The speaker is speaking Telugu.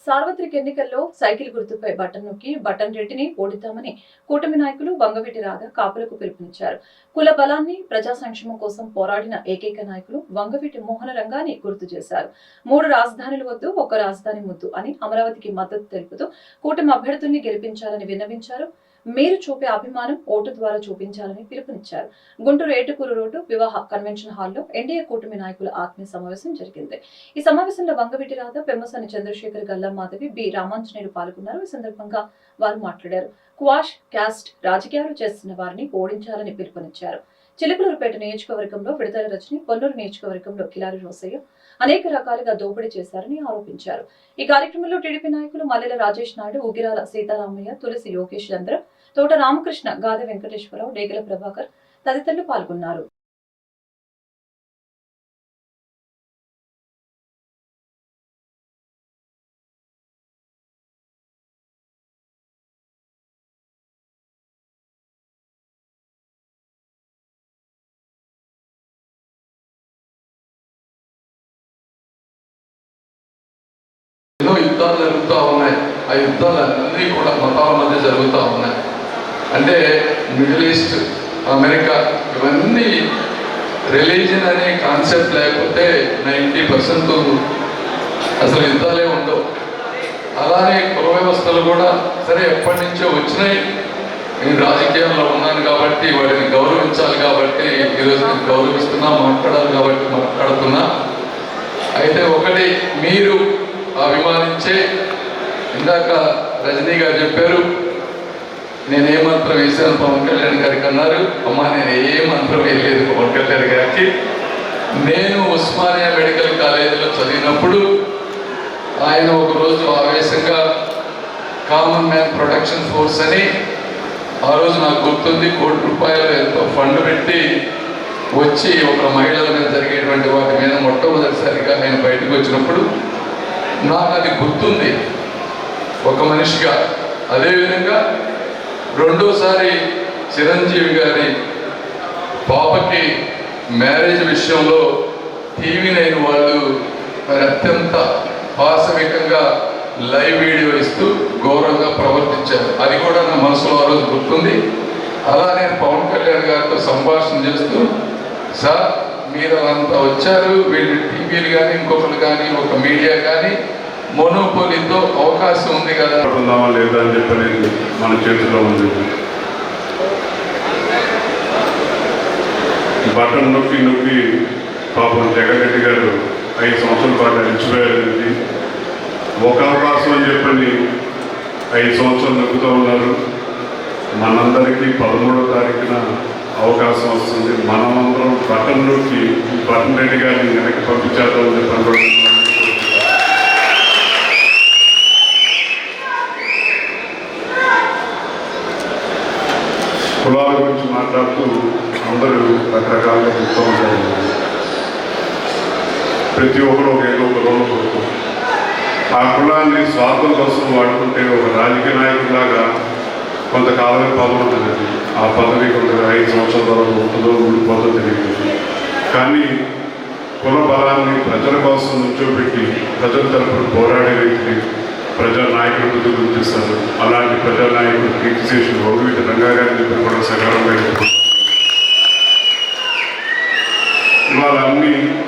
సార్వత్రిక ఎన్నికల్లో సైకిల్ గుర్తుపై బటన్ నొక్కి బటన్ రెడ్డిని ఓడిద్దామని కూటమి నాయకులు వంగవీటి రాధా కాపులకు పిలుపునిచ్చారు. కుల బలాన్ని, ప్రజా సంక్షేమం కోసం పోరాడిన ఏకైక నాయకులు వంగవీటి మోహన రంగాన్ని గుర్తు చేశారు. 3 రాజధానులు వద్దు, ఒక రాజధాని ముద్దు అని అమరావతికి మద్దతు తెలుపుతూ కూటమి అభ్యర్థుల్ని గెలిపించాలని విన్నవించారు. మీరు చూపే అభిమానం ఓటు ద్వారా చూపించాలని పిలుపునిచ్చారు. గుంటూరు ఏటుకూరు రోడ్డు వివాహ కన్వెన్షన్ హాల్లో ఎన్డీఏ కూటమి నాయకుల ఆత్మీయ సమావేశం జరిగింది. ఈ సమావేశంలో వంగవీటి రాధా, పెమ్మసాని చంద్రశేఖర్, గల్లా మాధవి, బి రామాంజనేయులు పాల్గొన్నారు. ఈ సందర్భంగా వారు మాట్లాడారు. క్వాష్ క్యాస్ట్ రాజకీయాలు చేస్తున్న వారిని ఓడించాలని పిలుపునిచ్చారు. చిలుకలూరుపేట నియోజకవర్గంలో విడుదల రజని, పొన్నూరు నియోజకవర్గంలో కిలారి రోసయ్య అనేక రకాలుగా దోపిడీ చేశారని ఆరోపించారు. ఈ కార్యక్రమంలో టీడీపీ నాయకులు మల్లెల రాజేష్ నాయుడు, ఉగిరాల సీతారామయ్య, తులసి యోగేష్ చంద్ర, తోట రామకృష్ణ, గాదె వెంకటేశ్వరరావు, డేగల ప్రభాకర్ తదితరులు పాల్గొన్నారు. యుద్ధాలు జరుగుతూ ఉన్నాయి. ఆ యుద్ధాలన్నీ కూడా మతాల మధ్య జరుగుతూ ఉన్నాయి. అంటే మిడిల్ ఈస్ట్, అమెరికా, ఇవన్నీ రిలీజన్ అనే కాన్సెప్ట్ లేకపోతే 90% అసలు యుద్ధాలే ఉండవు. అలానే కుల వ్యవస్థలు కూడా సరే ఎప్పటి నుంచో వచ్చినాయి. నేను రాజకీయాల్లో ఉన్నాను కాబట్టి వాటిని గౌరవించాలి కాబట్టి ఈరోజు నేను గౌరవిస్తున్నా, మాట్లాడాలి కాబట్టి మాట్లాడుతున్నా. అయితే ఒకటి, మీరు అభిమానించే, ఇందాక రజనీ గారు చెప్పారు, నేను ఏ మంత్రం వేసాను పవన్ కళ్యాణ్ గారికి అన్నారు. అమ్మా, నేను ఏ మంత్రం వేయలేదు పవన్ కళ్యాణ్ గారికి. నేను ఉస్మానియా మెడికల్ కాలేజీలో చదివినప్పుడు ఆయన ఒకరోజు ఆవేశంగా కామన్ మ్యాన్ ప్రొటెక్షన్ ఫోర్స్ అని, ఆ రోజు నాకు గుర్తుంది, ₹1 కోటి ఎంతో ఫండ్ పెట్టి వచ్చి ఒక మహిళల మీద జరిగేటువంటి వాటి మీద మొట్టమొదటిసారిగా ఆయన బయటకు వచ్చినప్పుడు నాకు అది గుర్తుంది ఒక మనిషిగా. అదేవిధంగా రెండోసారి చిరంజీవి గారి పాపకి మ్యారేజ్ విషయంలో TV9 వాళ్ళు మరి అత్యంత పాశవికంగా లైవ్ వీడియో ఇస్తూ ఘోరంగా ప్రవర్తించారు. అది కూడా నా మనసులో ఆ రోజు గుర్తుంది. అలా నేను పవన్ కళ్యాణ్ గారితో సంభాషణ చేస్తూ, సార్ మీరు అంతా వచ్చారు, వీళ్ళు టీవీలు కానీ ఇంకొకరు కానీ ఒక మీడియా కానీ మోనోపోలీతో అవకాశం ఉంది కదా, లేదా అని చెప్పనేది మన చేతిలో ఉంది. బటన్ నొక్కి నొక్కి పాపం జగన్ రెడ్డి గారు 5 సంవత్సరాల పాటు అడిచిపోయారండి. ఒక అవకాశం అని చెప్పని 5 సంవత్సరాలు నొక్కుతూ ఉన్నారు. మనందరికీ 13వ తారీఖున అవకాశం వస్తుంది. మనమందరం బటన్ నొక్కి బటన్ రెడ్డి గారిని వెనక్కి పంపించేద్దామని చెప్పి అనుకుంటున్నాం. కులాల గురించి మాట్లాడుతూ అందరూ రకరకాలుగా చెప్తూ ఉంటారు. ప్రతి ఒక్కరు ఏదో ఒక కులంలో పడుతుంది. ఆ కులాన్ని స్వార్థం కోసం వాడుకుంటే ఒక రాజకీయ నాయకులాగా కొంతకాలమే పదవి ఉంటుంది. ఆ పదవి కొంత 5 సంవత్సరాల వరకు ఉంటుందో ఊడిపోతుందో తెలియదు. కానీ కుల బలాన్ని ప్రజల కోసం నుంచోబెట్టి ప్రజల తరపున పోరాడే వ్యక్తిని ప్రజా నాయకులు గుర్తిస్తారు. అలాంటి ప్రజా నాయకుడు కీర్తిశేషులు వంగవీటి రంగా గారిని కూడా సకాలంగా ఇవాళ అన్ని